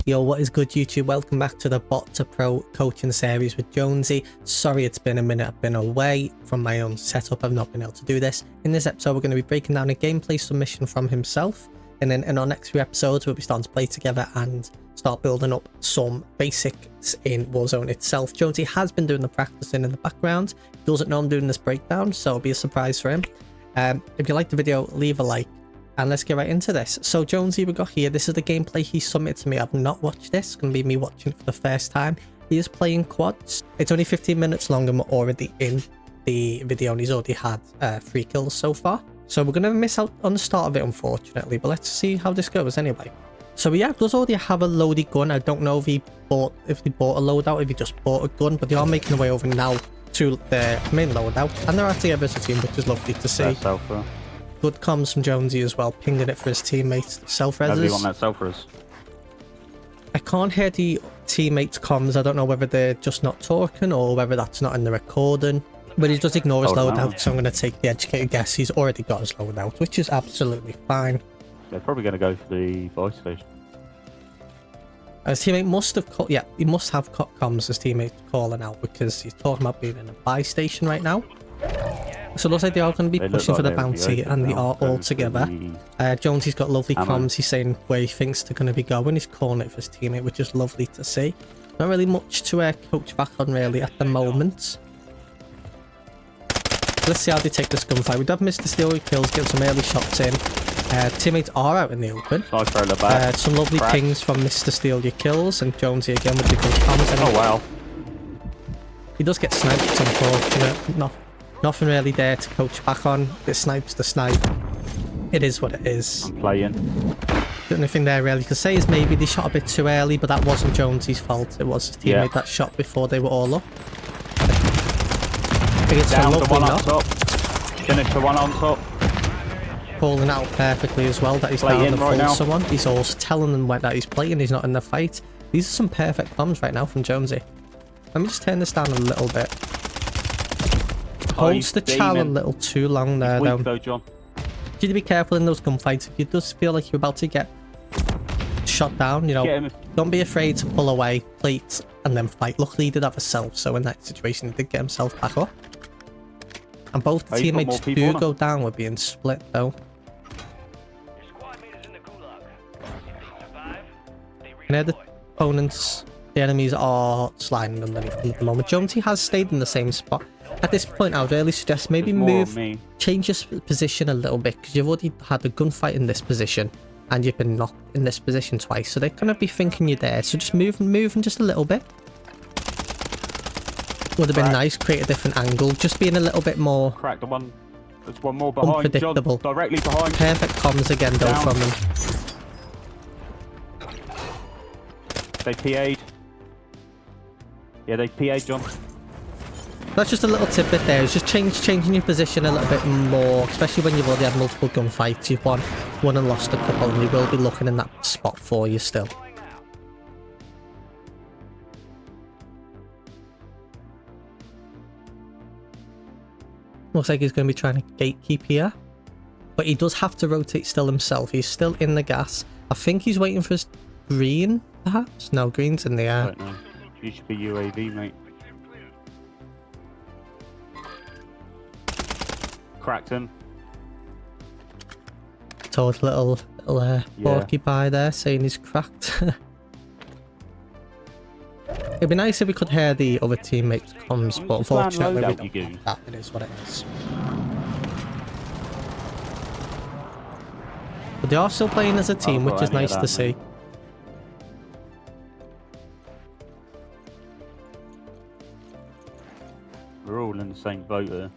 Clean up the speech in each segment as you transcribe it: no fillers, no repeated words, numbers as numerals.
Yo, what is good YouTube? Welcome back to the Bot to Pro coaching series with Jonesy. Sorry it's been a minute, I've been away from my own setup, I've not been able to do this. In this episode we're going to be breaking down a gameplay submission from himself, and then in our next few episodes we'll be starting to play together and start building up some basics in Warzone itself. Jonesy has been doing the practicing in the background, he doesn't know I'm doing this breakdown, so it'll be a surprise for him. If you liked the video, leave a like. And let's get right into this. So Jonesy, we got here. This is the gameplay he submitted to me. I've not watched this. It's going to be me watching it for the first time. He is playing quads. It's only 15 minutes long and we're already in the video and he's already had 3 kills so far. So we're going to miss out on the start of it, unfortunately. But let's see how this goes anyway. So yeah, does already have a loaded gun. I don't know if he bought a loadout, if he just bought a gun. But they are making their way over now to their main loadout. And they're actually together as a team, which is lovely to see. Good comms from Jonesy as well, pinging it for his teammates. Self-reses. On that self-res. I can't hear the teammates' comms. I don't know whether they're just not talking or whether that's not in the recording. But he does ignore his loadout, so I'm going to take the educated guess. He's already got his loadout, which is absolutely fine. They're probably going to go for the buy station. His teammate must have called. Yeah, he must have comms. His teammate calling out because he's talking about being in a buy station right now. So it looks like they are going to be pushing for the bounty, and they are all together. Jonesy's got lovely comms. He's saying where he thinks they're going to be going. He's calling it for his teammate, which is lovely to see. Not really much to coach back on really at the moment. Let's see how they take this gunfight. We do have Mr. Steal your kills, get some early shots in. Teammates are out in the open. Some lovely pings from Mr. Steal your kills, and Jonesy again with the good comms. Oh wow. He does get sniped, it's unfortunate. Nothing really there to coach back on. The snipe's the snipe. It is what it is. I'm playing. The only thing there really to say is maybe they shot a bit too early, but that wasn't Jonesy's fault. It was his teammate that shot before they were all up. I think it's down a to one up. on top. Finish the one on top. Calling out perfectly as well that he's down and right someone. He's also telling them that he's playing, he's not in the fight. These are some perfect bombs right now from Jonesy. Let me just turn this down a little bit. Holds the chow a little too long there though. John. You need to be careful in those gunfights. If you just feel like you're about to get shot down, you know, don't be afraid to pull away, plate, and then fight. Luckily he did have a self, so in that situation he did get himself back up. And both the teammates do go down with being split though. You know, the opponents, the enemies are sliding underneath them at the moment. Jonesy has stayed in the same spot. At this point, I would really suggest maybe change your position a little bit, because you've already had a gunfight in this position and you've been knocked in this position twice, so they're going to be thinking you're there. So just moving just a little bit. Would have been nice, create a different angle, just being a little bit more the one. There's one more behind. Unpredictable. John, directly behind. Perfect comms again though from them. They PA'd. Yeah, they PA'd, John. That's just a little tidbit there. It's just changing your position a little bit more, especially when you've already had multiple gunfights. You've won and lost a couple, and we will be looking in that spot for you still. Looks like he's going to be trying to gatekeep here, but he does have to rotate still himself. He's still in the gas. I think he's waiting for his green, perhaps? No, green's in the air. I don't know. You should be UAV, mate. Cracked him. Told little porcupine there saying he's cracked. It'd be nice if we could hear the other teammates' comms, but unfortunately we don't have that. It is what it is. But they are still playing as a team, which is nice to see. We're all in the same boat there.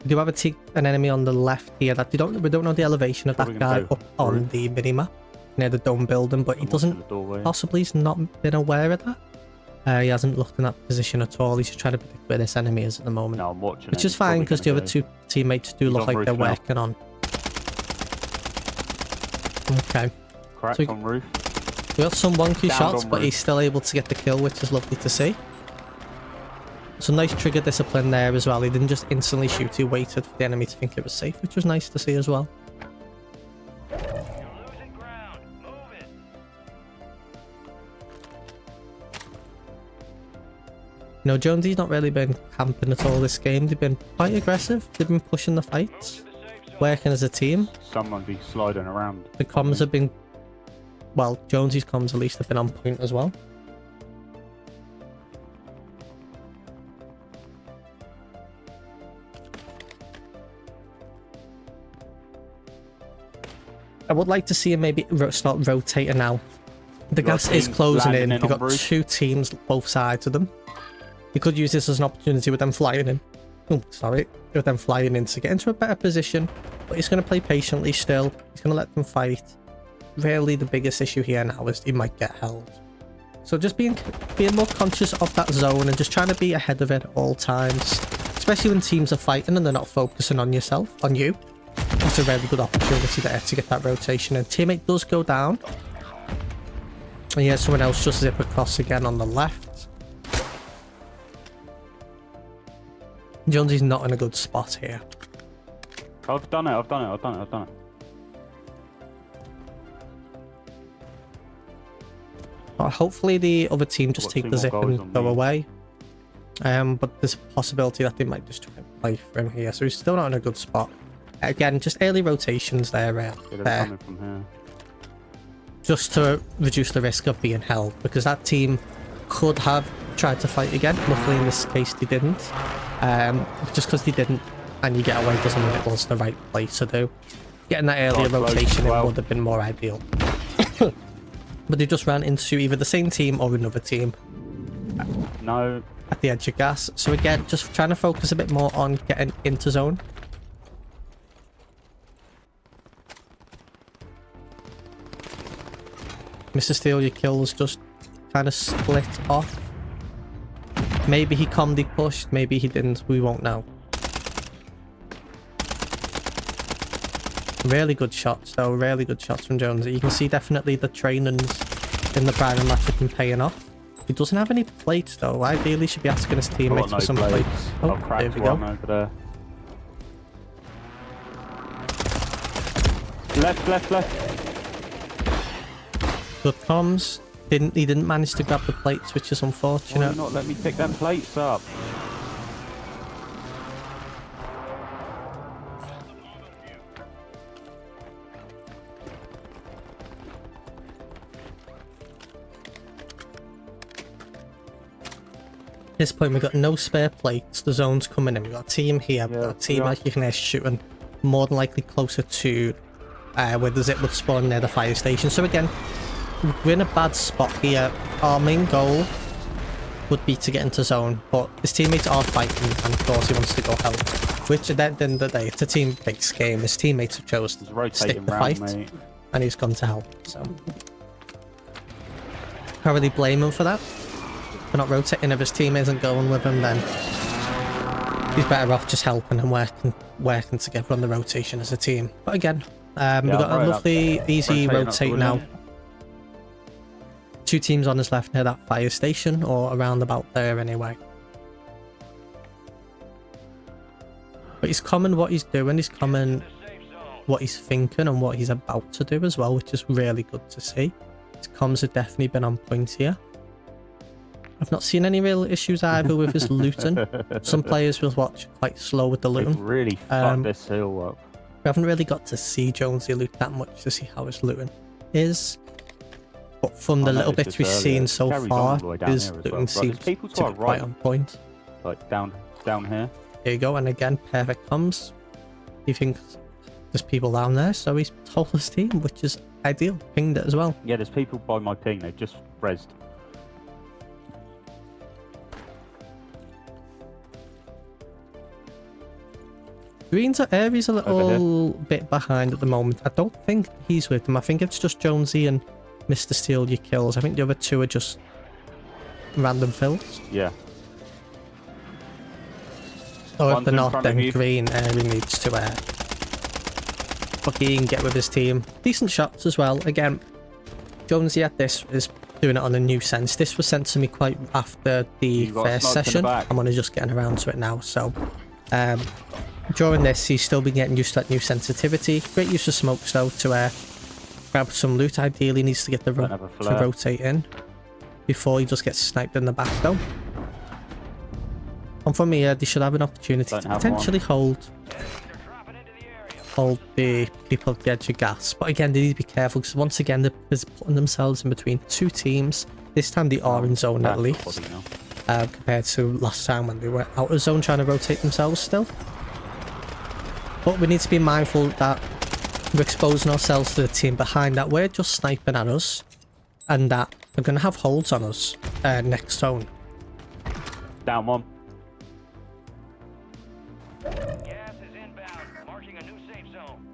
We do have an enemy on the left here that we don't know the elevation of that guy up on the minimap near the dome building, but he doesn't possibly he's not been aware of that. He hasn't looked in that position at all. He's just trying to predict where this enemy is at the moment. No, I'm watching. Which is fine because the other two teammates do look like they're working on. Okay. Cracked on roof. We got some wonky shots, but he's still able to get the kill, which is lovely to see. So nice trigger discipline there as well. He didn't just instantly shoot, he waited for the enemy to think it was safe, which was nice to see as well. You know, Jonesy's not really been camping at all this game. They've been quite aggressive. They've been pushing the fights, working as a team. Someone be sliding around. The comms have been... Well, Jonesy's comms at least have been on point as well. I would like to see him maybe start rotating now. The gas is closing in. They've got two teams both sides of them. He could use this as an opportunity with them flying in. Oh, sorry. With them flying in to get into a better position. But he's going to play patiently still. He's going to let them fight. Really, the biggest issue here now is he might get held. So just being more conscious of that zone and just trying to be ahead of it at all times. Especially when teams are fighting and they're not focusing on yourself, on you. It's a really good opportunity there to get that rotation. And teammate does go down. And yeah, someone else just zip across again on the left. Jonesy's not in a good spot here. I've done it. Hopefully the other team just take the zip and go away. But there's a possibility that they might just try and play for him here. So he's still not in a good spot. Again, just early rotations there. Coming from here. Just to reduce the risk of being held. Because that team could have tried to fight again. Luckily in this case they didn't. Just because they didn't and you get away doesn't mean it was the right play to do. Getting that earlier rotation in would have been more ideal. But they just ran into either the same team or another team. No. At the edge of gas. So again, just trying to focus a bit more on getting into zone. Mr. Steal Your Kills just kind of split off. Maybe he calmly pushed, maybe he didn't, we won't know. Really good shots though, really good shots from Jonesy. You can see definitely the trainings in the private match have been paying off. He doesn't have any plates though, ideally he should be asking his teammates for some plates. Oh, there we go. Over there. Left. Good comms. He didn't manage to grab the plates, which is unfortunate. Why not let me pick them plates up? At this point, we've got no spare plates. The zone's coming in. We've got a team here. We've got a team like you can hear shooting more than likely closer to where the zip would spawn near the fire station. So again, we're in a bad spot here. Our main goal would be to get into zone, but his teammates are fighting, and of course he wants to go help. Which at the end of the day, it's a team-based game. His teammates have chosen to stick the fight, and he's gone to help. So can't really blame him for that. For not rotating. If his team isn't going with him, then he's better off just helping and working together on the rotation as a team. But again, we've got a lovely, easy rotate now. Two teams on his left near that fire station, or around about there anyway. But he's common what he's doing, he's common what he's thinking and what he's about to do as well, which is really good to see. His comms have definitely been on point here. I've not seen any real issues either with his looting. Some players will watch quite slow with the looting. They've really fucked this hill up. We haven't really got to see Jonesy loot that much to see how his looting is. But from the little bits we've seen so far, his looting seems to be quite on point. Like down here. There you go, and again, perfect comms. He thinks there's people down there, so he's told his team, which is ideal. Pinged it as well. Yeah, there's people by my ping, they've just rezzed. Green's Aries a little bit behind at the moment. I don't think he's with them. I think it's just Jonesy and Mr. Steal Your Kills. I think the other two are just random fills. Yeah. Or if they're not, then Green Airy needs to fucking get with his team. Decent shots as well. Again, Jonesy at this is doing it on a new sense. This was sent to me quite after the first session. I'm only just getting around to it now. So during this, he's still been getting used to that new sensitivity. Great use of smokes though to grab some loot. Ideally needs to get the to rotate in before he just gets sniped in the back though. And from here, they should have an opportunity to potentially hold the people at the edge of gas. But again, they need to be careful because once again, they're putting themselves in between two teams. This time they are in zone at least, compared to last time when they were out of zone trying to rotate themselves still. But we need to be mindful that we're exposing ourselves to the team behind, that we're just sniping at us and that they're going to have holds on us next zone. Down one. Gas is inbound, marking a new safe zone.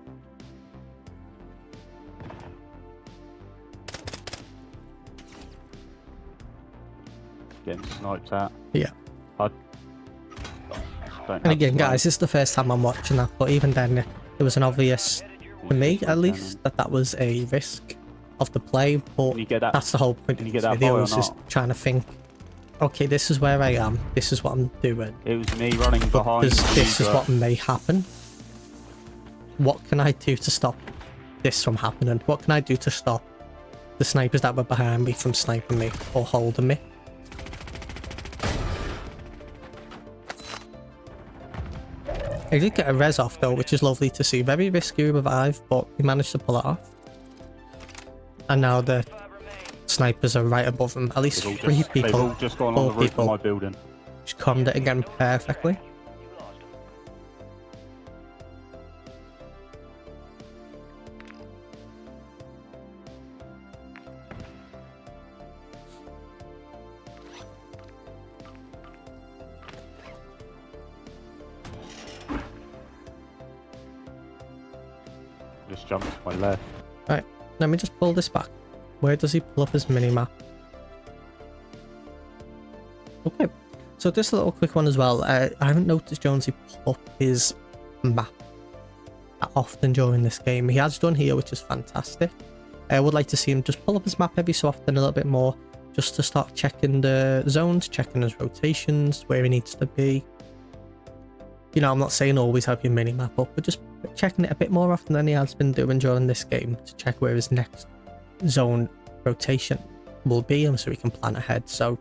Getting sniped at. Yeah. And again, guys, this is the first time I'm watching that, but even then, it was an obvious, for me at least, that was a risk of the play. But that's the whole point of this video, is just trying to think, okay, this is where I am, this is what I'm doing. It was me running behind. This is what may happen. What can I do to stop this from happening? What can I do to stop the snipers that were behind me from sniping me or holding me? I did get a res off though, which is lovely to see. Very risky revive, but we managed to pull it off. And now the snipers are right above them. At least three people. They've all just gone on the roof of my building. Just calmed it again perfectly. Just jumped to my left. Right, let me just pull this back. Where does he pull up his mini-map? Okay, so just a little quick one as well. I haven't noticed Jonesy pull up his map that often during this game. He has done here, which is fantastic. I would like to see him just pull up his map every so often a little bit more, just to start checking the zones, checking his rotations, where he needs to be. You know, I'm not saying always have your mini-map up, but just checking it a bit more often than he has been doing during this game to check where his next zone rotation will be, and so he can plan ahead. So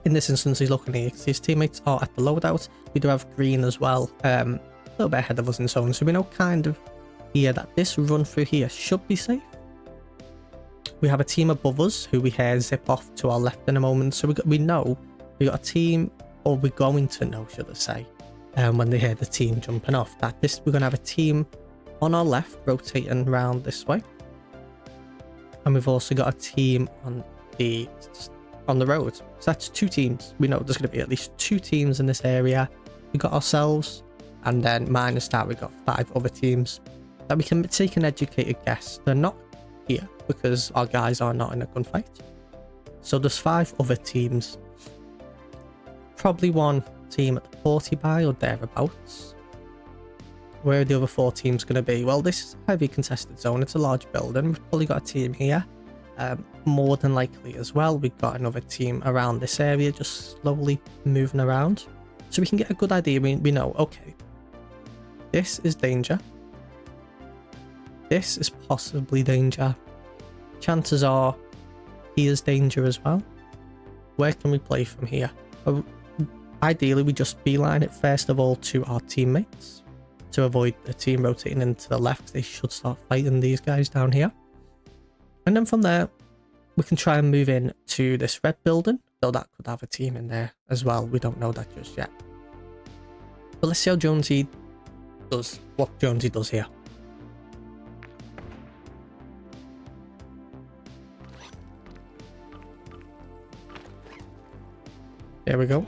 in this instance, he's looking here because his teammates are at the loadout. We do have green as well, a little bit ahead of us in zone, so we know kind of here that this run through here should be safe. We have a team above us who we hear zip off to our left in a moment, so we know we got a team, or we're going to know, should I say, when they hear the team jumping off, that we're going to have a team on our left rotating around this way, and we've also got a team on the road. So that's two teams. We know there's going to be at least two teams in this area. We got ourselves, and then minus that we got 5 other teams that we can take an educated guess. They're not here because our guys are not in a gunfight. So there's 5 other teams. Probably one team at the 40 by or thereabouts. Where are the other 4 teams going to be? Well, this is a heavy contested zone. It's a large building. We've probably got a team here. More than likely as well, we've got another team around this area just slowly moving around. So we can get a good idea. We know, okay, this is danger. This is possibly danger. Chances are here's danger as well. Where can we play from here? Ideally, we just beeline it first of all to our teammates to avoid the team rotating into the left. They should start fighting these guys down here. And then from there, we can try and move in to this red building, though that could have a team in there as well. We don't know that just yet. But let's see how Jonesy does, what Jonesy does here. There we go.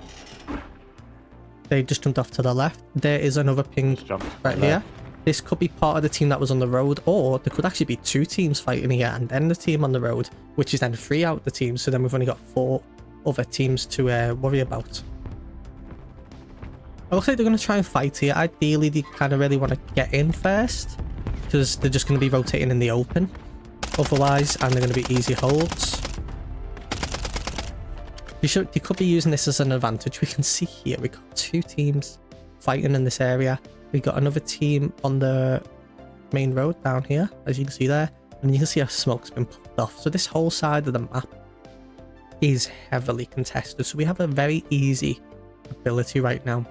They just jumped off to the left. There is another ping right here. This could be part of the team that was on the road, or there could actually be 2 teams fighting here and then the team on the road, which is then 3 out the teams. So then we've only got 4 other teams to worry about. It looks like they're going to try and fight here. Ideally, they kind of really want to get in first because they're just going to be rotating in the open otherwise, and they're going to be easy holds. They could be using this as an advantage. We can see here we got 2 teams fighting in this area. We got another team on the main road down here, as you can see there, and you can see how smoke's been popped off. So this whole side of the map is heavily contested. So we have a very easy ability right now.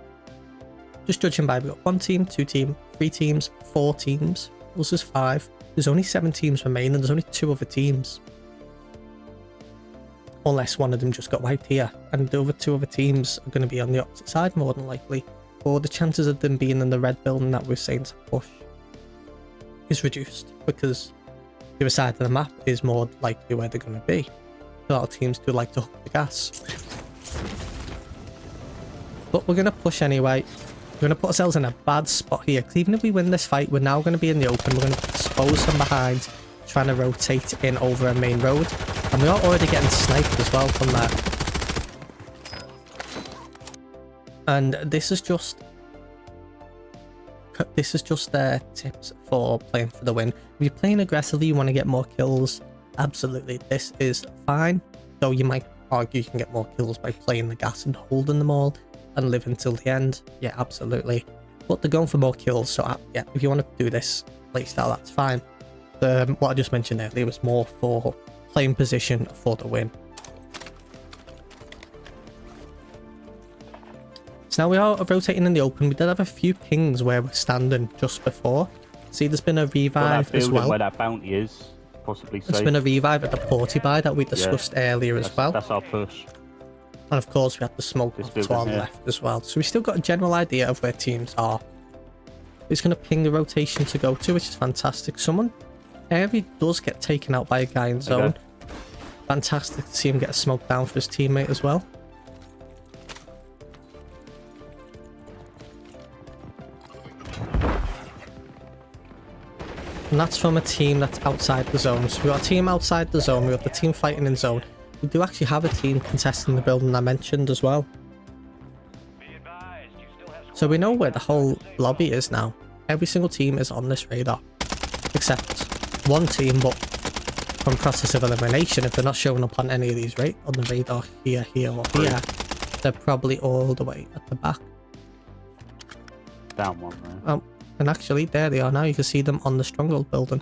Just judging by, we got 1 team, 2 team, 3 teams, 4 teams. This is 5. There's only 7 teams remaining. There's only 2 other teams. Unless one of them just got wiped here. And the other 2 other teams are going to be on the opposite side more than likely. Or the chances of them being in the red building that we're saying to push is reduced. Because the other side of the map is more likely where they're going to be. A lot of teams do like to hook the gas. But we're going to push anyway. We're going to put ourselves in a bad spot here. Because even if we win this fight, we're now going to be in the open. We're going to expose from behind, trying to rotate in over a main road. And we are already getting sniped as well from there. And this is just their tips for playing for the win. If you're playing aggressively, you want to get more kills. Absolutely, this is fine. Though you might argue you can get more kills by playing the gas and holding them all and live until the end. Yeah, absolutely. But they're going for more kills, so yeah, if you want to do this playstyle, that's fine. What I just mentioned earlier was more for playing position for the win. So now we are rotating in the open. We did have a few pings where we're standing just before. See, there's been a revive as well. Where that bounty is, possibly safe. There's been a revive at the porty buy that we discussed earlier as well. That's our push. And of course, we have the smoke off to our left as well. So we still got a general idea of where teams are. It's going to ping the rotation to go to, which is fantastic. Someone Airy does get taken out by a guy in zone. Okay. Fantastic to see him get a smoke down for his teammate as well. And that's from a team that's outside the zone. So we got a team outside the zone. We got the team fighting in zone. We do actually have a team contesting the building I mentioned as well. So we know where the whole lobby is now. Every single team is on this radar. Except one team, but from process of elimination, if they're not showing up on any of these on the radar here, or here, they're probably all the way at the back. Down one, man. Oh, and actually, there they are now. You can see them on the stronghold building.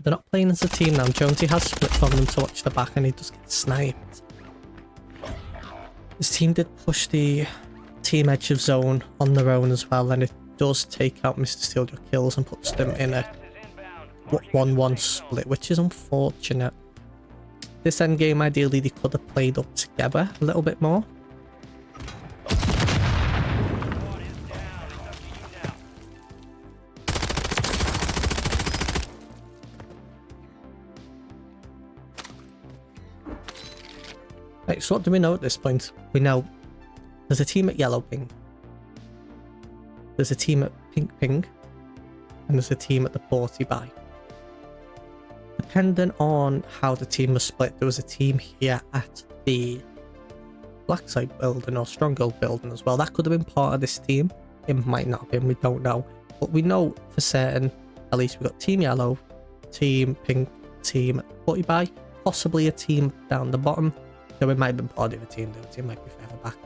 They're not playing as a team now. Jonesy has split from them to watch the back and he just gets sniped. This team did push the team edge of zone on their own as well, and it does take out Mr. Steal Your Kills and puts them in a 1-1 split, which is unfortunate. This end game, ideally, they could have played up together a little bit more. Right, so what do we know at this point? We know there's a team at yellow ping, there's a team at pink ping, and there's a team at the porty buy. Depending on how the team was split, there was a team here at the black side building or stronghold building as well. That could have been part of this team. It might not have been, we don't know. But we know for certain, at least we've got team yellow, team pink, team at the porty buy, possibly a team down the bottom. So it might have been part of a team, the team might be further back.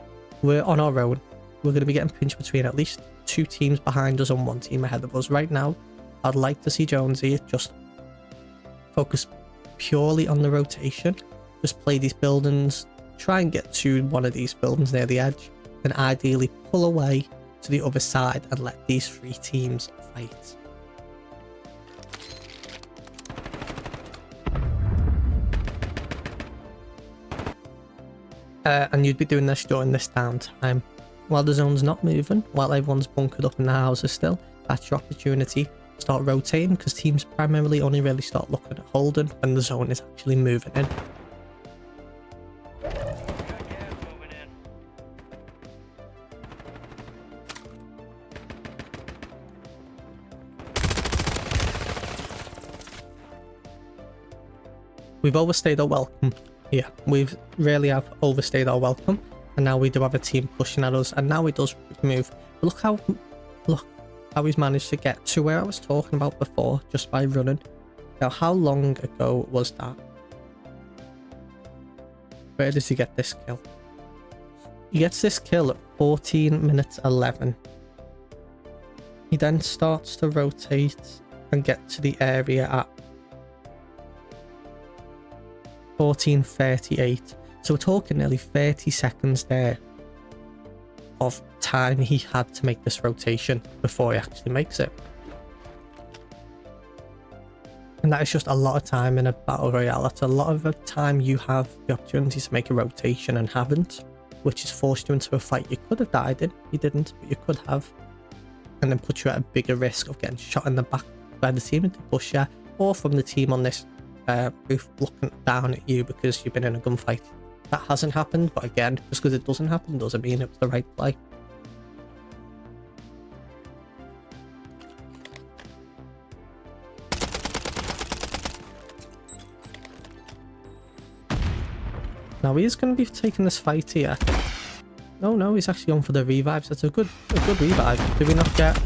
We're on our own. We're going to be getting pinched between at least 2 teams behind us and 1 team ahead of us. Right now, I'd like to see Jonesy just focus purely on the rotation. Just play these buildings, try and get to one of these buildings near the edge, and ideally pull away to the other side and let these 3 teams fight. And you'd be doing this during this downtime. While the zone's not moving, while everyone's bunkered up in the houses still, that's your opportunity to start rotating, because teams primarily only really start looking at holding when the zone is actually moving in. We've overstayed our welcome. Yeah, we've really have overstayed our welcome, and now we do have a team pushing at us, and now it does move. Look how how he's managed to get to where I was talking about before just by running. Now, how long ago was that? Where does he get this kill? He gets this kill at 14 minutes 11. He then starts to rotate and get to the area at 14:38. So we're talking nearly 30 seconds there of time he had to make this rotation before he actually makes it. And that is just a lot of time in a battle royale. That's a lot of the time you have the opportunity to make a rotation and haven't, which has forced you into a fight you could have died in. You didn't, but you could have. And then put you at a bigger risk of getting shot in the back by the team into push you, or from the team on this roof looking down at you because you've been in a gunfight. That hasn't happened, but again, just because it doesn't happen doesn't mean it was the right play. Now he is going to be taking this fight here. No, he's actually going for the revives. That's a good revive. Did we not get?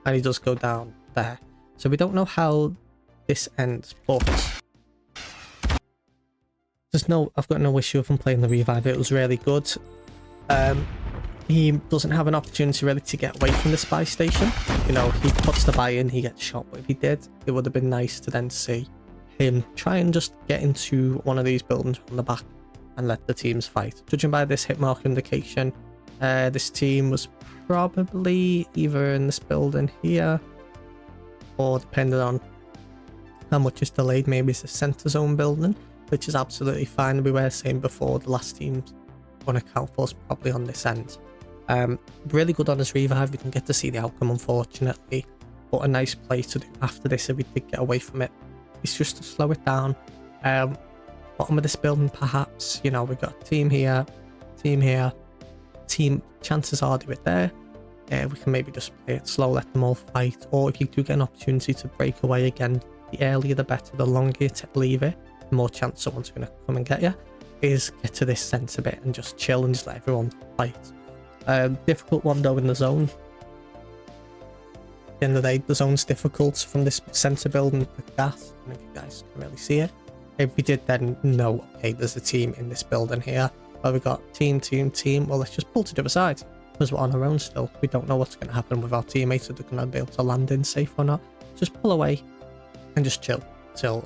And he does go down there. So we don't know how this ends, but I've got no issue with him playing the revive. It was really good. He doesn't have an opportunity really to get away from the spy station. You know, he puts the buy in, he gets shot. But if he did, it would have been nice to then see him try and just get into one of these buildings on the back and let the teams fight. Judging by this hit mark indication, this team was probably either in this building here, or depending on how much is delayed, maybe it's a center zone building, which is absolutely fine. We were saying before, the last team's on account for us probably on this end. Really good on his revive. We didn't get to see the outcome, unfortunately, but a nice play to do after this if we did get away from it. It's just to slow it down. Bottom of this building, perhaps, you know, we got team here, chances are do it there. We can maybe just play it slow, let them all fight, or if you do get an opportunity to break away again, the earlier the better. The longer you leave it, the more chance someone's going to come and get you. Is get to this center bit and just chill and just let everyone fight. Difficult one though in the zone. At the end of the day, the zone's difficult from this center building with gas. I don't know if you guys can really see it. If we did then know, okay, there's a team in this building here, where we got team, well, let's just pull to the other side, because we're on our own still. We don't know what's going to happen with our teammates, if they're going to be able to land in safe or not. Just pull away and just chill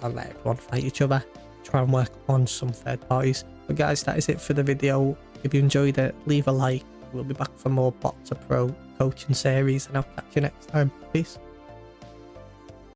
and let everyone fight each other. Try and work on some third parties. But guys, that is it for the video. If you enjoyed it, leave a like. We'll be back for more Bot to Pro coaching series, and I'll catch you next time. Peace.